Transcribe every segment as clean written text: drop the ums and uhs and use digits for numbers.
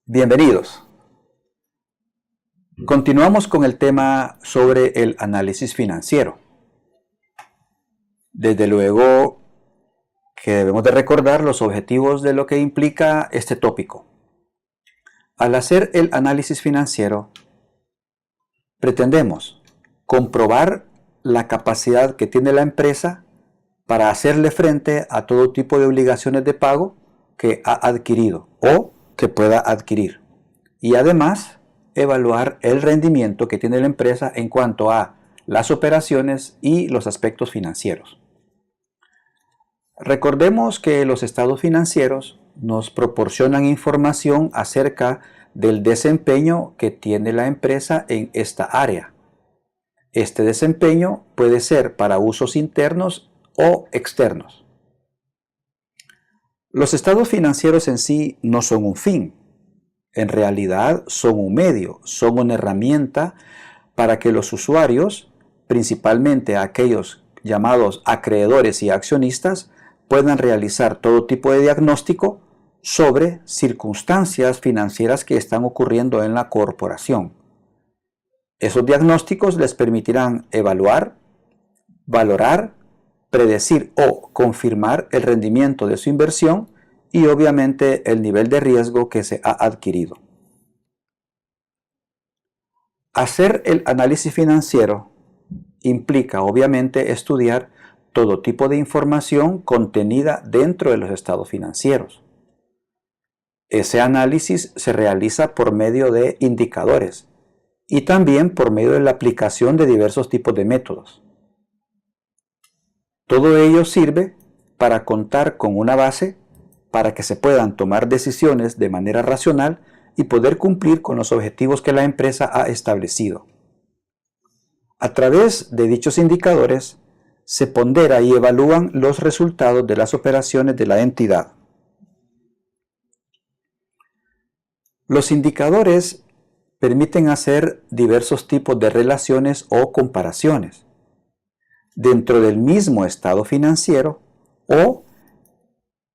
Bienvenidos. Continuamos con el tema sobre el análisis financiero. Desde luego que debemos de recordar los objetivos de lo que implica este tópico. Al hacer el análisis financiero, pretendemos comprobar la capacidad que tiene la empresa para hacerle frente a todo tipo de obligaciones de pago que ha adquirido o que pueda adquirir. Y además, evaluar el rendimiento que tiene la empresa en cuanto a las operaciones y los aspectos financieros. Recordemos que los estados financieros nos proporcionan información acerca del desempeño que tiene la empresa en esta área. Este desempeño puede ser para usos internos o externos. Los estados financieros en sí no son un fin. En realidad son un medio, son una herramienta para que los usuarios, principalmente aquellos llamados acreedores y accionistas, puedan realizar todo tipo de diagnóstico sobre circunstancias financieras que están ocurriendo en la corporación. Esos diagnósticos les permitirán evaluar, valorar, predecir o confirmar el rendimiento de su inversión y obviamente el nivel de riesgo que se ha adquirido. Hacer el análisis financiero implica obviamente estudiar todo tipo de información contenida dentro de los estados financieros. Ese análisis se realiza por medio de indicadores y también por medio de la aplicación de diversos tipos de métodos. Todo ello sirve para contar con una base para que se puedan tomar decisiones de manera racional y poder cumplir con los objetivos que la empresa ha establecido. A través de dichos indicadores, se pondera y evalúan los resultados de las operaciones de la entidad. Los indicadores permiten hacer diversos tipos de relaciones o comparaciones dentro del mismo estado financiero o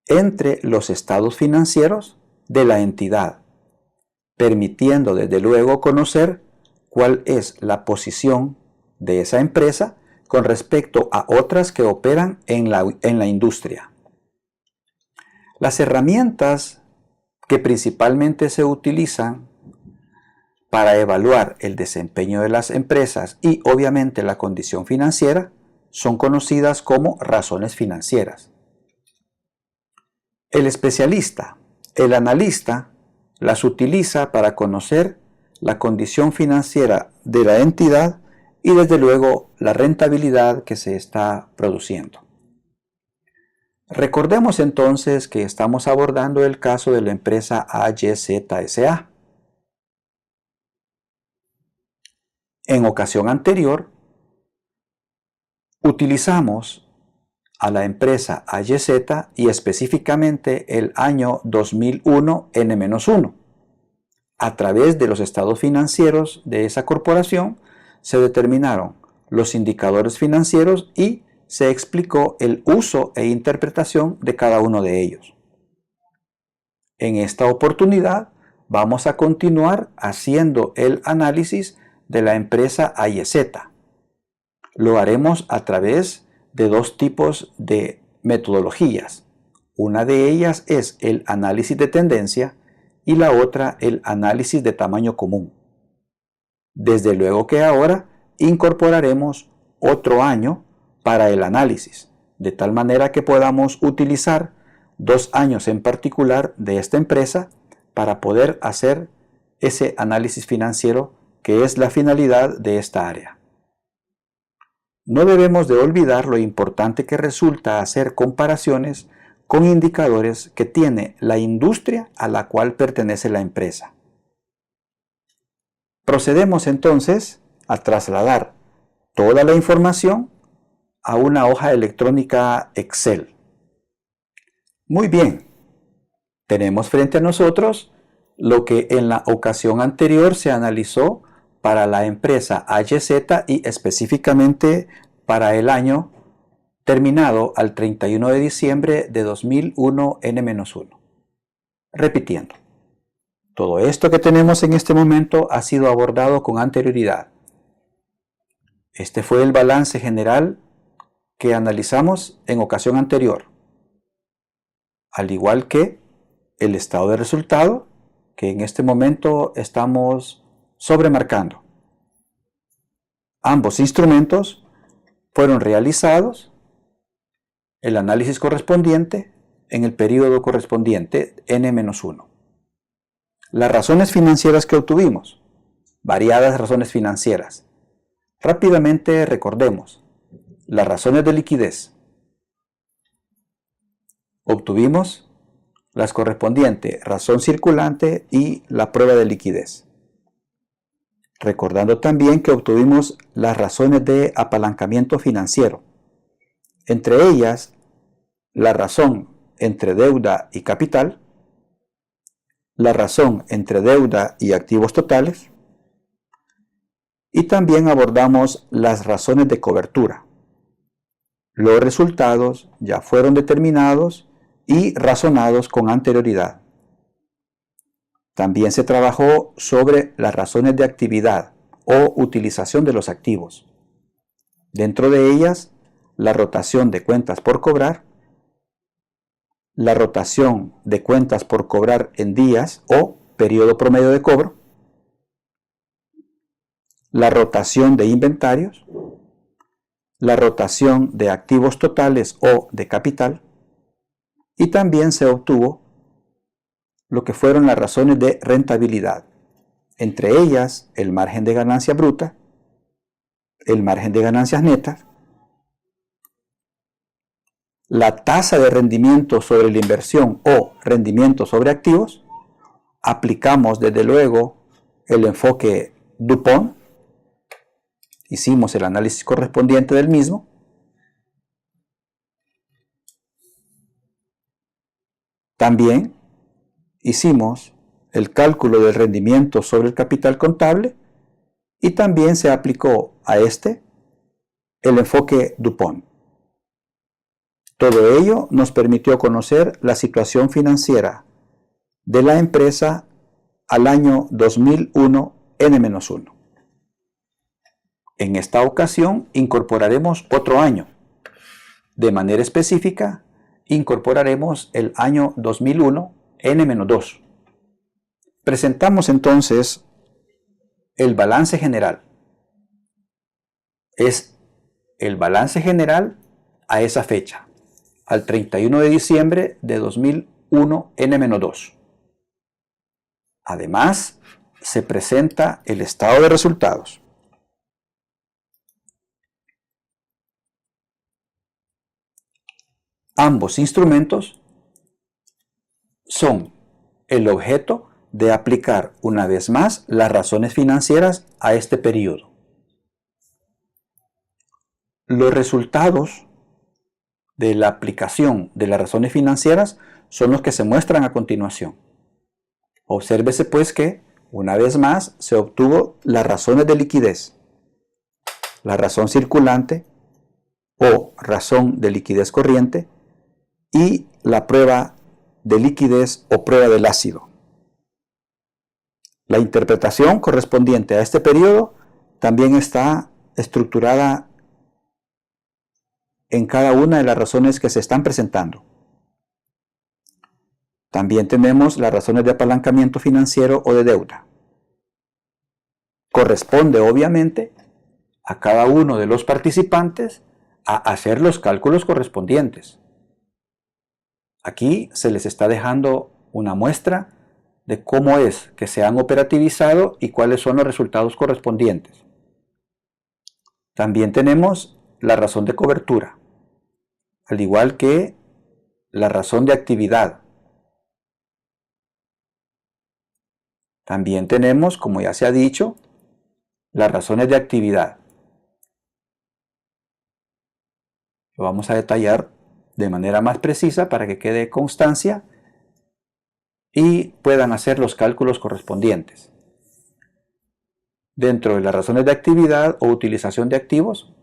entre los estados financieros de la entidad, permitiendo desde luego conocer cuál es la posición de esa empresa con respecto a otras que operan en la industria. Las herramientas que principalmente se utilizan para evaluar el desempeño de las empresas y obviamente la condición financiera son conocidas como razones financieras. El especialista, el analista, las utiliza para conocer la condición financiera de la entidad y desde luego la rentabilidad que se está produciendo. Recordemos entonces que estamos abordando el caso de la empresa AYZ S.A. En ocasión anterior, utilizamos a la empresa AYZ y específicamente el año 2001 N-1. A través de los estados financieros de esa corporación se determinaron los indicadores financieros y se explicó el uso e interpretación de cada uno de ellos. En esta oportunidad vamos a continuar haciendo el análisis de la empresa AYZ. Lo haremos a través de dos tipos de metodologías. Una de ellas es el análisis de tendencia y la otra el análisis de tamaño común. Desde luego que ahora incorporaremos otro año para el análisis, de tal manera que podamos utilizar 2 años en particular de esta empresa para poder hacer ese análisis financiero que es la finalidad de esta área. No debemos de olvidar lo importante que resulta hacer comparaciones con indicadores que tiene la industria a la cual pertenece la empresa. Procedemos entonces a trasladar toda la información a una hoja electrónica Excel. Muy bien, tenemos frente a nosotros lo que en la ocasión anterior se analizó para la empresa AYZ y específicamente para el año terminado al 31 de diciembre de 2001 N-1. Repitiendo, Todo esto que tenemos en este momento ha sido abordado con anterioridad. Este fue el balance general que analizamos en ocasión anterior, al igual que el estado de resultado que en este momento estamos sobremarcando. Ambos instrumentos fueron realizados, el análisis correspondiente en el periodo correspondiente N-1. Las razones financieras que obtuvimos, variadas razones financieras. Rápidamente recordemos las razones de liquidez. Obtuvimos las correspondientes razón circulante y la prueba de liquidez. Recordando también que obtuvimos las razones de apalancamiento financiero, entre ellas la razón entre deuda y capital, la razón entre deuda y activos totales, y también abordamos las razones de cobertura. Los resultados ya fueron determinados y razonados con anterioridad. También se trabajó sobre las razones de actividad o utilización de los activos. Dentro de ellas, la rotación de cuentas por cobrar, la rotación de cuentas por cobrar en días o periodo promedio de cobro, la rotación de inventarios, la rotación de activos totales o de capital, y también se obtuvo lo que fueron las razones de rentabilidad, entre ellas el margen de ganancia bruta, el margen de ganancias netas, la tasa de rendimiento sobre la inversión o rendimiento sobre activos. Aplicamos desde luego el enfoque DuPont, hicimos el análisis correspondiente del mismo. También hicimos el cálculo del rendimiento sobre el capital contable y también se aplicó a este el enfoque DuPont. Todo ello nos permitió conocer la situación financiera de la empresa al año 2001 N-1. En esta ocasión incorporaremos otro año. De manera específica, incorporaremos el año 2001 N-2. Presentamos entonces el balance general. Es el balance general a esa fecha, al 31 de diciembre de 2001 N-2. Además, se presenta el estado de resultados. Ambos instrumentos son el objeto de aplicar una vez más las razones financieras a este periodo. Los resultados de la aplicación de las razones financieras son los que se muestran a continuación. Obsérvese pues que, una vez más, se obtuvo las razones de liquidez, la razón circulante o razón de liquidez corriente y la prueba de liquidez o prueba del ácido. La interpretación correspondiente a este periodo también está estructurada en cada una de las razones que se están presentando. También tenemos las razones de apalancamiento financiero o de deuda. Corresponde obviamente a cada uno de los participantes a hacer los cálculos correspondientes. Aquí se les está dejando una muestra de cómo es que se han operativizado y cuáles son los resultados correspondientes. También tenemos la razón de cobertura, al igual que la razón de actividad. También tenemos, como ya se ha dicho, las razones de actividad. Lo vamos a detallar de manera más precisa para que quede constancia y puedan hacer los cálculos correspondientes. Dentro de las razones de actividad o utilización de activos,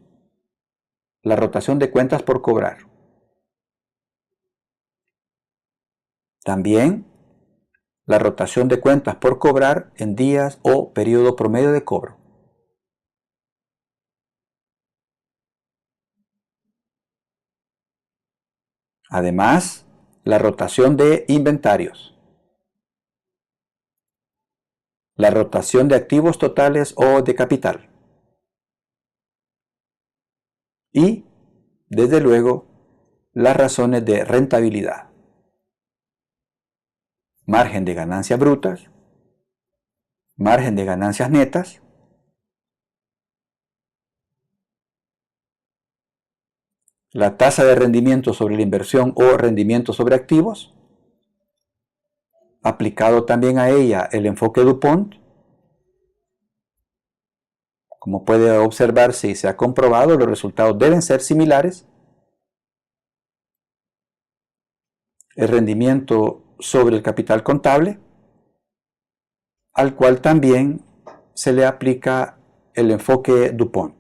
la rotación de cuentas por cobrar. También la rotación de cuentas por cobrar en días o periodo promedio de cobro. Además, la rotación de inventarios, la rotación de activos totales o de capital y, desde luego, las razones de rentabilidad, margen de ganancias brutas, margen de ganancias netas, la tasa de rendimiento sobre la inversión o rendimiento sobre activos, aplicado también a ella el enfoque DuPont. Como puede observarse y se ha comprobado, los resultados deben ser similares. El rendimiento sobre el capital contable, al cual también se le aplica el enfoque DuPont.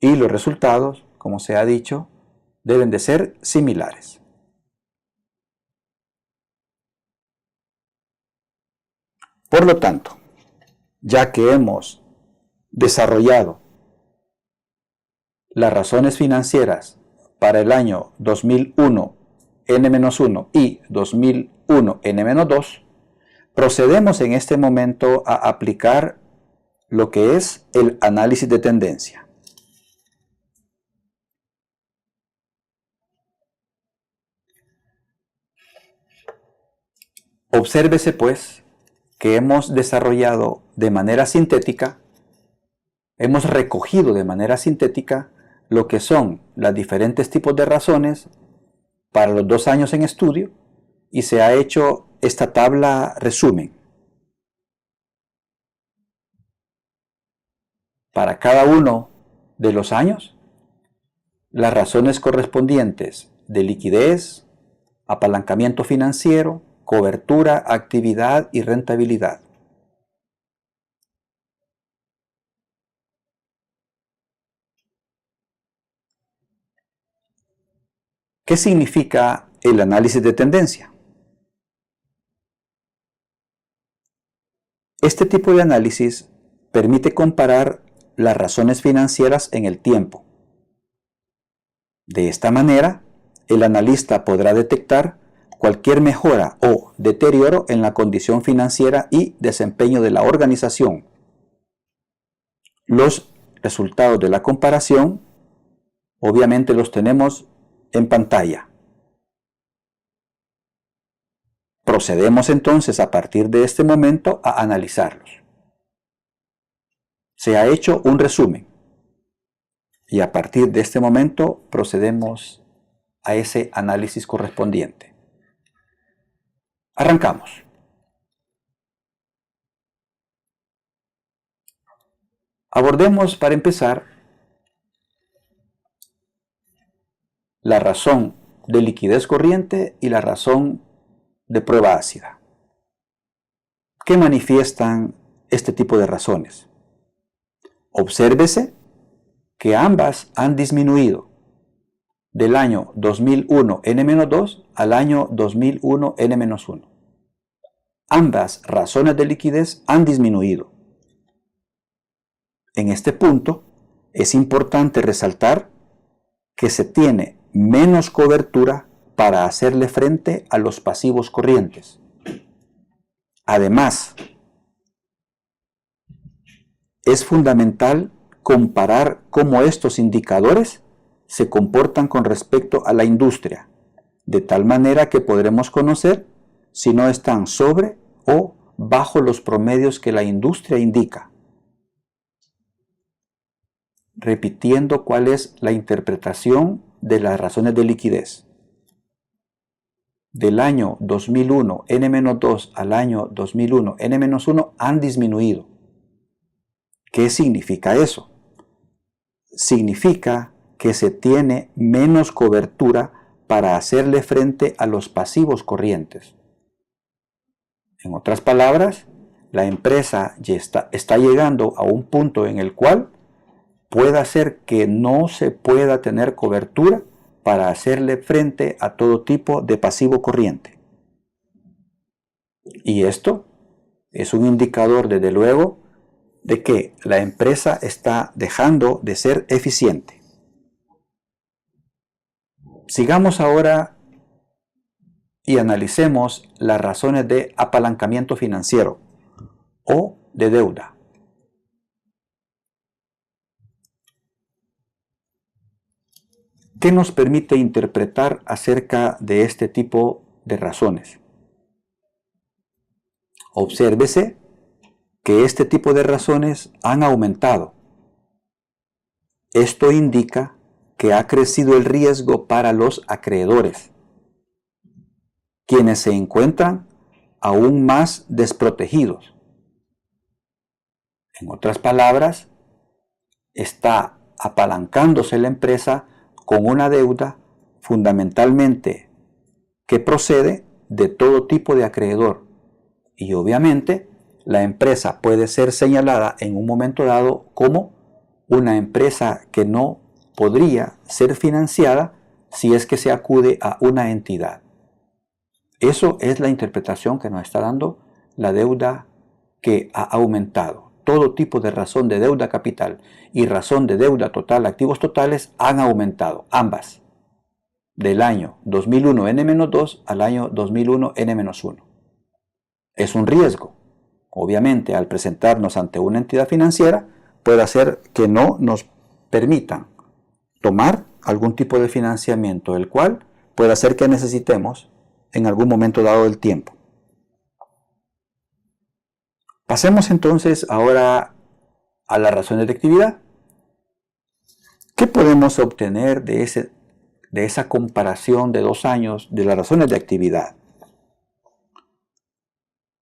Y los resultados, como se ha dicho, deben de ser similares. Por lo tanto, ya que hemos desarrollado las razones financieras para el año 2001 N-1 y 2001 N-2, procedemos en este momento a aplicar lo que es el análisis de tendencia. Obsérvese pues que hemos desarrollado de manera sintética, hemos recogido de manera sintética lo que son los diferentes tipos de razones para los 2 años en estudio y se ha hecho esta tabla resumen. Para cada uno de los años, las razones correspondientes de liquidez, apalancamiento financiero, cobertura, actividad y rentabilidad. ¿Qué significa el análisis de tendencia? Este tipo de análisis permite comparar las razones financieras en el tiempo. De esta manera, el analista podrá detectar cualquier mejora o deterioro en la condición financiera y desempeño de la organización. Los resultados de la comparación, obviamente los tenemos en pantalla. Procedemos entonces a partir de este momento a analizarlos. Se ha hecho un resumen y a partir de este momento procedemos a ese análisis correspondiente. Arrancamos. Abordemos para empezar la razón de liquidez corriente y la razón de prueba ácida. ¿Qué manifiestan este tipo de razones? Obsérvese que ambas han disminuido del año 2001 N-2 al año 2001 N-1. Ambas razones de liquidez han disminuido. En este punto es importante resaltar que se tiene menos cobertura para hacerle frente a los pasivos corrientes. Además, es fundamental comparar cómo estos indicadores se comportan con respecto a la industria, de tal manera que podremos conocer si no están sobre o bajo los promedios que la industria indica. Repitiendo cuál es la interpretación de las razones de liquidez. Del año 2001 N-2 al año 2001 N-1 han disminuido. ¿Qué significa eso? Significa que se tiene menos cobertura para hacerle frente a los pasivos corrientes. En otras palabras, la empresa ya está llegando a un punto en el cual puede ser que no se pueda tener cobertura para hacerle frente a todo tipo de pasivo corriente. Y esto es un indicador, desde luego, de que la empresa está dejando de ser eficiente. Sigamos ahora y analicemos las razones de apalancamiento financiero o de deuda. ¿Qué nos permite interpretar acerca de este tipo de razones? Obsérvese que este tipo de razones han aumentado. Esto indica que ha crecido el riesgo para los acreedores, quienes se encuentran aún más desprotegidos. En otras palabras, está apalancándose la empresa con una deuda fundamentalmente que procede de todo tipo de acreedor. Y obviamente la empresa puede ser señalada en un momento dado como una empresa que no podría ser financiada si es que se acude a una entidad. Eso es la interpretación que nos está dando la deuda que ha aumentado. Todo tipo de razón de deuda capital y razón de deuda total, activos totales, han aumentado, ambas, del año 2001 N-2 al año 2001 N-1. Es un riesgo. Obviamente, al presentarnos ante una entidad financiera, puede hacer que no nos permitan tomar algún tipo de financiamiento, el cual puede hacer que necesitemos en algún momento dado del tiempo. Pasemos entonces ahora a las razones de actividad. ¿Qué podemos obtener de esa comparación de 2 años de las razones de actividad?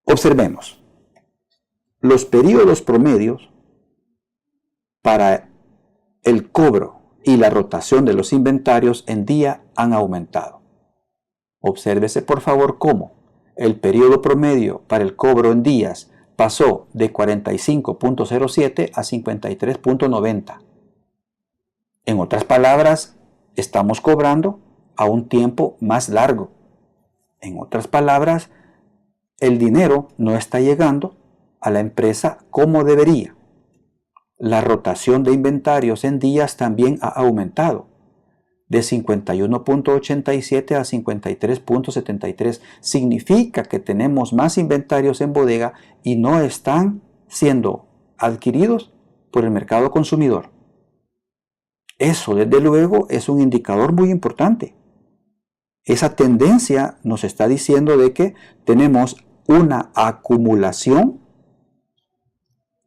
Observemos. Los periodos promedios para el cobro y la rotación de los inventarios en día han aumentado. Obsérvese por favor cómo el periodo promedio para el cobro en días pasó de 45.07 a 53.90. En otras palabras, estamos cobrando a un tiempo más largo. En otras palabras, el dinero no está llegando a la empresa como debería. La rotación de inventarios en días también ha aumentado, de 51.87 a 53.73. Significa que tenemos más inventarios en bodega y no están siendo adquiridos por el mercado consumidor. Eso, desde luego, es un indicador muy importante. Esa tendencia nos está diciendo de que tenemos una acumulación,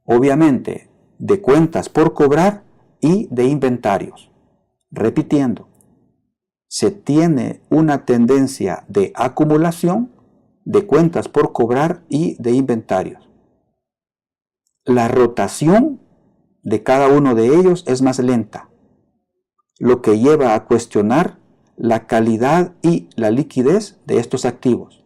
obviamente, de cuentas por cobrar y de inventarios. Repitiendo, se tiene una tendencia de acumulación de cuentas por cobrar y de inventarios. La rotación de cada uno de ellos es más lenta, lo que lleva a cuestionar la calidad y la liquidez de estos activos.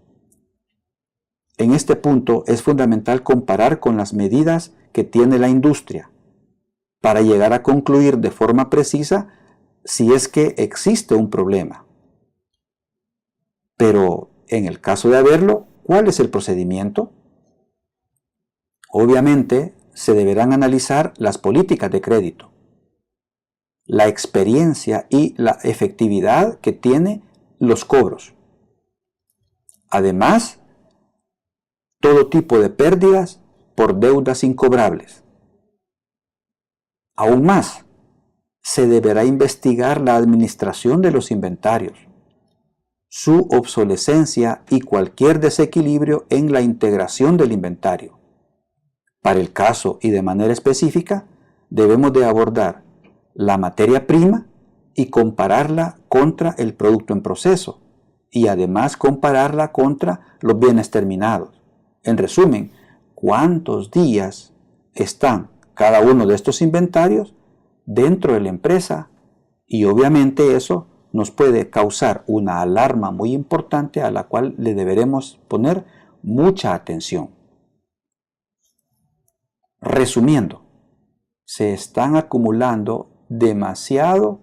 En este punto es fundamental comparar con las medidas que tiene la industria para llegar a concluir de forma precisa si es que existe un problema. Pero en el caso de haberlo, ¿cuál es el procedimiento? Obviamente, se deberán analizar las políticas de crédito, la experiencia y la efectividad que tienen los cobros. Además, todo tipo de pérdidas por deudas incobrables. Aún más, se deberá investigar la administración de los inventarios, su obsolescencia y cualquier desequilibrio en la integración del inventario. Para el caso y de manera específica, debemos de abordar la materia prima y compararla contra el producto en proceso y además compararla contra los bienes terminados. En resumen, ¿cuántos días están cada uno de estos inventarios dentro de la empresa? Y obviamente eso nos puede causar una alarma muy importante a la cual le deberemos poner mucha atención. Resumiendo, se están acumulando demasiado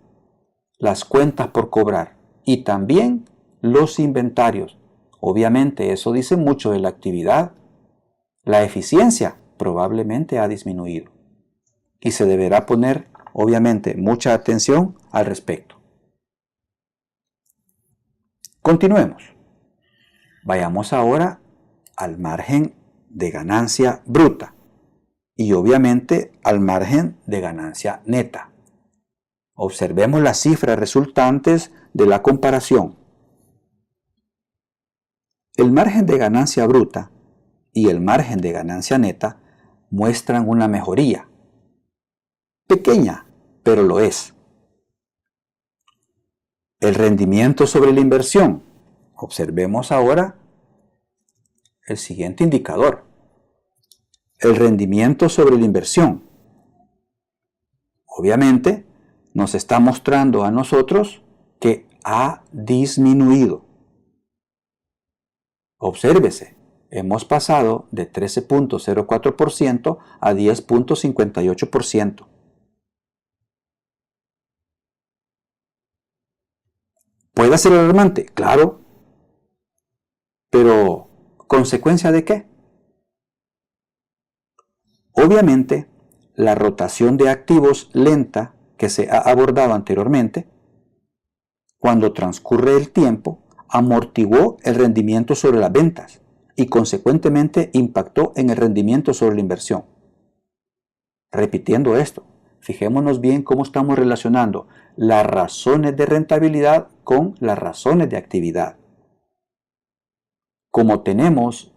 las cuentas por cobrar y también los inventarios. Obviamente eso dice mucho de la actividad. La eficiencia probablemente ha disminuido y se deberá poner, obviamente, mucha atención al respecto. Continuemos. Vayamos ahora al margen de ganancia bruta y obviamente al margen de ganancia neta. Observemos las cifras resultantes de la comparación. El margen de ganancia bruta y el margen de ganancia neta muestran una mejoría. Pequeña, pero lo es. El rendimiento sobre la inversión. Observemos ahora el siguiente indicador. El rendimiento sobre la inversión. Obviamente, nos está mostrando a nosotros que ha disminuido. Obsérvese, hemos pasado de 13.04% a 10.58%. ¿Puede ser alarmante? Claro. Pero, ¿consecuencia de qué? Obviamente, la rotación de activos lenta que se ha abordado anteriormente, cuando transcurre el tiempo, amortiguó el rendimiento sobre las ventas y consecuentemente impactó en el rendimiento sobre la inversión. Repitiendo esto, fijémonos bien cómo estamos relacionando las razones de rentabilidad con las razones de actividad. Como tenemos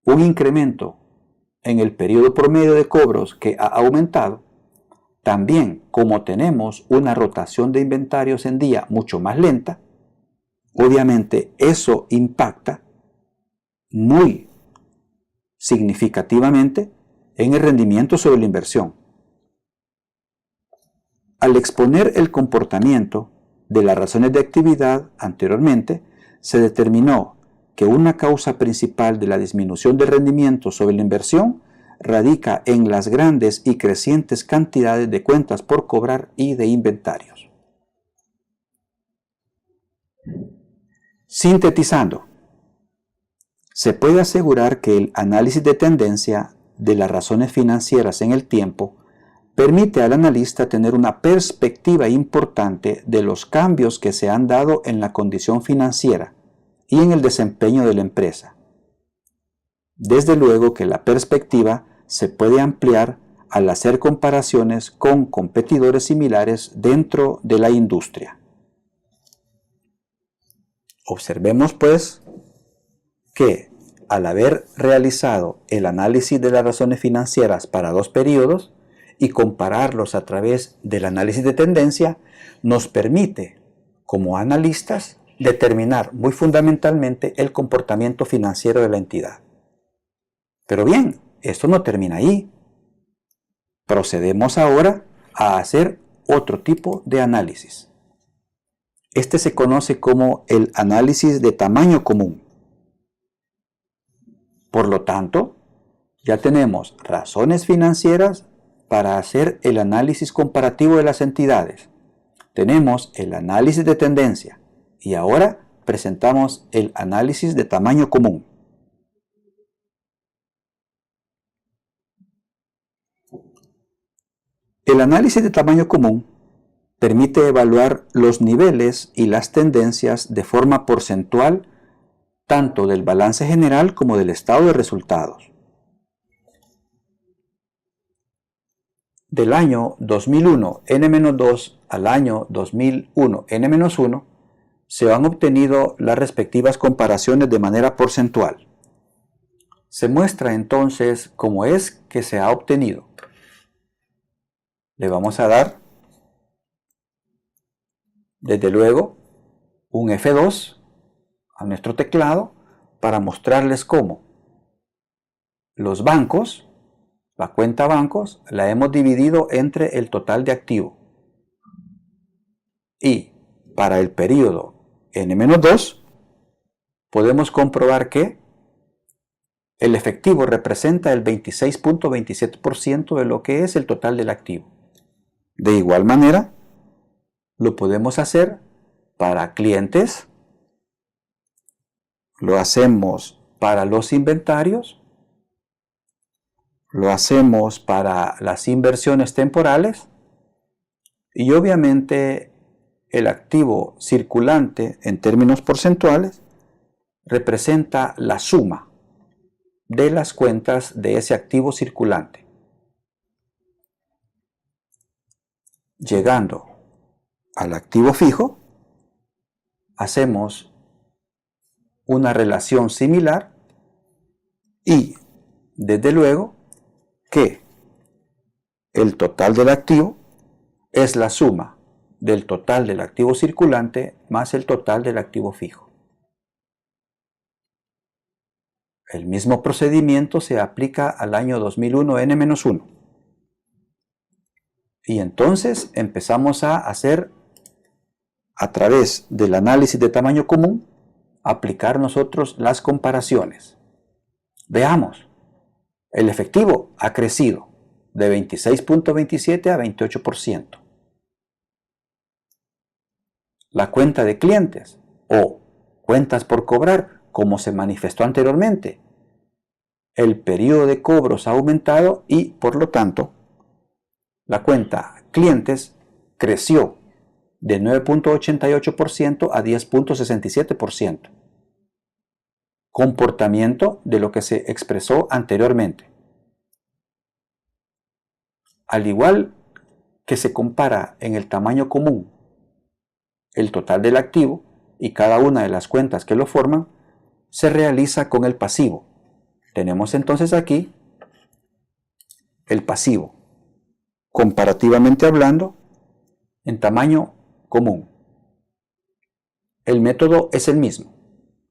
un incremento en el periodo promedio de cobros que ha aumentado, también como tenemos una rotación de inventarios en día mucho más lenta, obviamente eso impacta muy significativamente en el rendimiento sobre la inversión. Al exponer el comportamiento de las razones de actividad anteriormente, se determinó que una causa principal de la disminución del rendimiento sobre la inversión radica en las grandes y crecientes cantidades de cuentas por cobrar y de inventarios. Sintetizando, se puede asegurar que el análisis de tendencia de las razones financieras en el tiempo permite al analista tener una perspectiva importante de los cambios que se han dado en la condición financiera y en el desempeño de la empresa. Desde luego que la perspectiva se puede ampliar al hacer comparaciones con competidores similares dentro de la industria. Observemos pues que al haber realizado el análisis de las razones financieras para dos periodos y compararlos a través del análisis de tendencia, nos permite, como analistas, determinar muy fundamentalmente el comportamiento financiero de la entidad. Pero bien, esto no termina ahí. Procedemos ahora a hacer otro tipo de análisis. Este se conoce como el análisis de tamaño común. Por lo tanto, ya tenemos razones financieras para hacer el análisis comparativo de las entidades. Tenemos el análisis de tendencia y ahora presentamos el análisis de tamaño común. El análisis de tamaño común permite evaluar los niveles y las tendencias de forma porcentual tanto del balance general como del estado de resultados. Del año 2001 N-2 al año 2001 N-1 se han obtenido las respectivas comparaciones de manera porcentual. Se muestra entonces cómo es que se ha obtenido. Le vamos a dar, desde luego, un F2 a nuestro teclado para mostrarles cómo los bancos, la cuenta bancos, la hemos dividido entre el total de activo. Y para el periodo N-2 podemos comprobar que el efectivo representa el 26.27% de lo que es el total del activo. De igual manera, lo podemos hacer para clientes lo hacemos para los inventarios, lo hacemos para las inversiones temporales y obviamente el activo circulante en términos porcentuales representa la suma de las cuentas de ese activo circulante. Llegando al activo fijo, hacemos una relación similar y, desde luego, que el total del activo es la suma del total del activo circulante más el total del activo fijo. El mismo procedimiento se aplica al año 2001 N-1. Y entonces empezamos a hacer, a través del análisis de tamaño común, aplicar nosotros las comparaciones. Veamos, el efectivo ha crecido de 26.27 a 28%. La cuenta de clientes o cuentas por cobrar, como se manifestó anteriormente, el periodo de cobros ha aumentado y, por lo tanto, la cuenta clientes creció de 9.88% a 10.67%. Comportamiento de lo que se expresó anteriormente. Al igual que se compara en el tamaño común el total del activo y cada una de las cuentas que lo forman, se realiza con el pasivo. Tenemos entonces aquí el pasivo, comparativamente hablando, en tamaño común. El método es el mismo.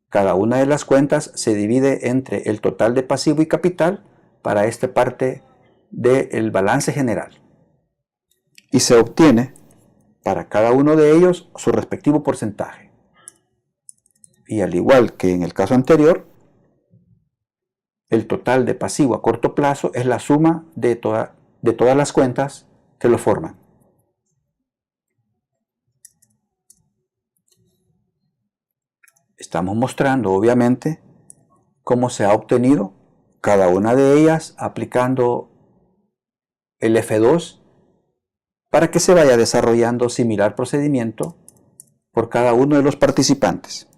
Cada una de las cuentas se divide entre el total de pasivo y capital para esta parte del balance general. Y se obtiene para cada uno de ellos su respectivo porcentaje. Y al igual que en el caso anterior, el total de pasivo a corto plazo es la suma de todas las cuentas que lo forman. Estamos mostrando, obviamente, cómo se ha obtenido cada una de ellas aplicando el F2 para que se vaya desarrollando similar procedimiento por cada uno de los participantes.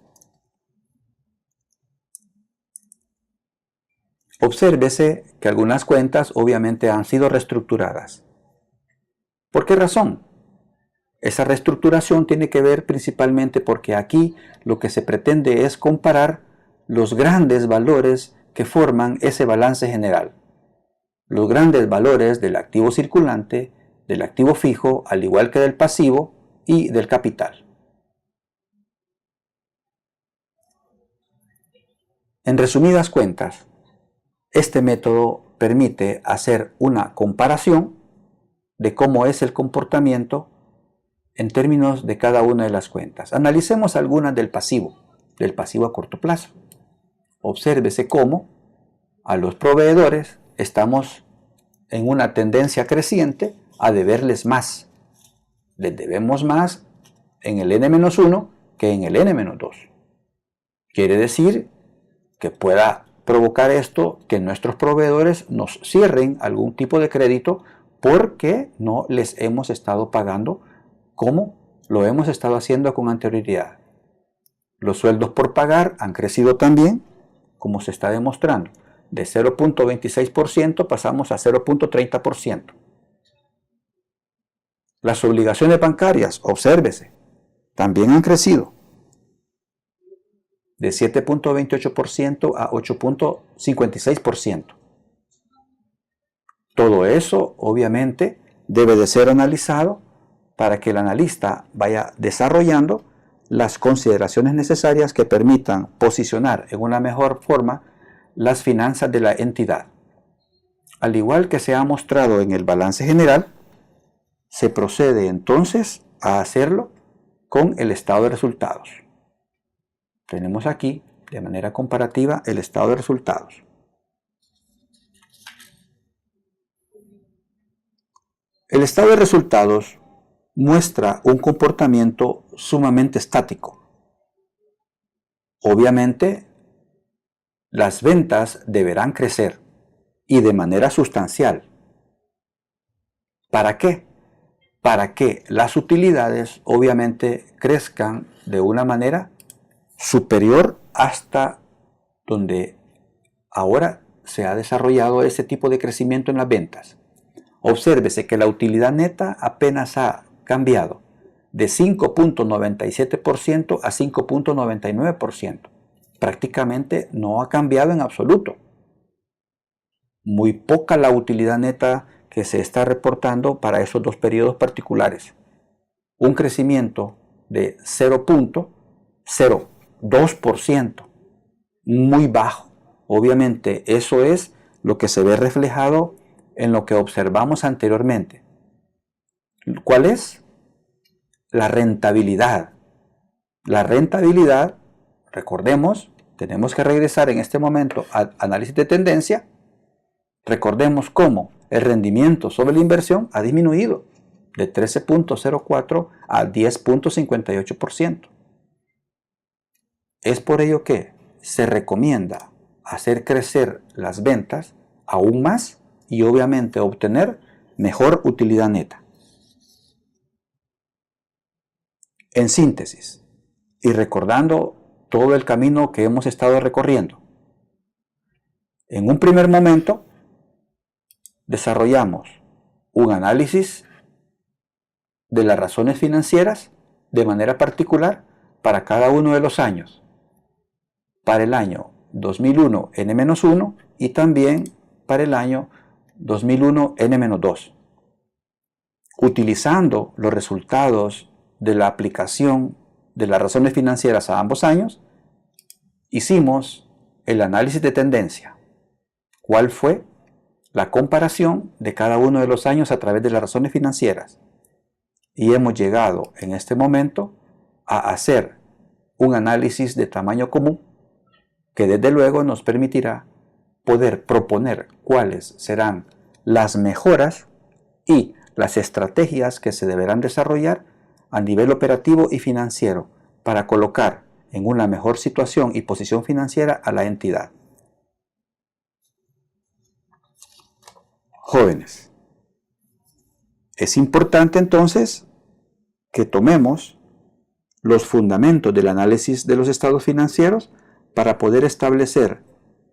Obsérvese que algunas cuentas obviamente han sido reestructuradas. ¿Por qué razón? Esa reestructuración tiene que ver principalmente porque aquí lo que se pretende es comparar los grandes valores que forman ese balance general. Los grandes valores del activo circulante, del activo fijo, al igual que del pasivo y del capital. En resumidas cuentas, este método permite hacer una comparación de cómo es el comportamiento en términos de cada una de las cuentas. Analicemos algunas del pasivo a corto plazo. Obsérvese cómo a los proveedores estamos en una tendencia creciente a deberles más. Les debemos más en el N-1 que en el N-2. Quiere decir que pueda provocar esto que nuestros proveedores nos cierren algún tipo de crédito porque no les hemos estado pagando como lo hemos estado haciendo con anterioridad. Los sueldos por pagar han crecido también, como se está demostrando. De 0.26% pasamos a 0.30%. Las obligaciones bancarias, obsérvese, también han crecido de 7.28% a 8.56%. Todo eso, obviamente, debe de ser analizado para que el analista vaya desarrollando las consideraciones necesarias que permitan posicionar en una mejor forma las finanzas de la entidad. Al igual que se ha mostrado en el balance general, se procede entonces a hacerlo con el estado de resultados. Tenemos aquí, de manera comparativa, el estado de resultados. El estado de resultados muestra un comportamiento sumamente estático. Obviamente, las ventas deberán crecer y de manera sustancial. ¿Para qué? Para que las utilidades obviamente crezcan de una manera superior hasta donde ahora se ha desarrollado ese tipo de crecimiento en las ventas. Obsérvese que la utilidad neta apenas ha cambiado de 5.97% a 5.99%. Prácticamente no ha cambiado en absoluto. Muy poca la utilidad neta que se está reportando para esos dos periodos particulares. Un crecimiento de 0.02%, muy bajo. Obviamente eso es lo que se ve reflejado en lo que observamos anteriormente. ¿Cuál es? La rentabilidad. La rentabilidad, recordemos, tenemos que regresar en este momento al análisis de tendencia. Recordemos cómo el rendimiento sobre la inversión ha disminuido de 13.04 a 10.58%. Es por ello que se recomienda hacer crecer las ventas aún más y obviamente obtener mejor utilidad neta. En síntesis, y recordando todo el camino que hemos estado recorriendo, en un primer momento desarrollamos un análisis de las razones financieras de manera particular para cada uno de los años, para el año 2001 N-1 y también para el año 2001 N-2, utilizando los resultados de la aplicación de las razones financieras a ambos años. Hicimos el análisis de tendencia. ¿Cuál fue la comparación de cada uno de los años a través de las razones financieras? Y hemos llegado en este momento a hacer un análisis de tamaño común que desde luego nos permitirá poder proponer cuáles serán las mejoras y las estrategias que se deberán desarrollar a nivel operativo y financiero para colocar en una mejor situación y posición financiera a la entidad. Jóvenes, es importante entonces que tomemos los fundamentos del análisis de los estados financieros para poder establecer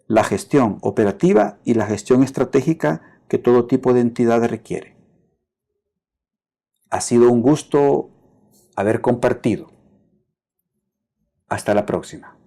la gestión operativa y la gestión estratégica que todo tipo de entidad requiere. Ha sido un gusto haber compartido. Hasta la próxima.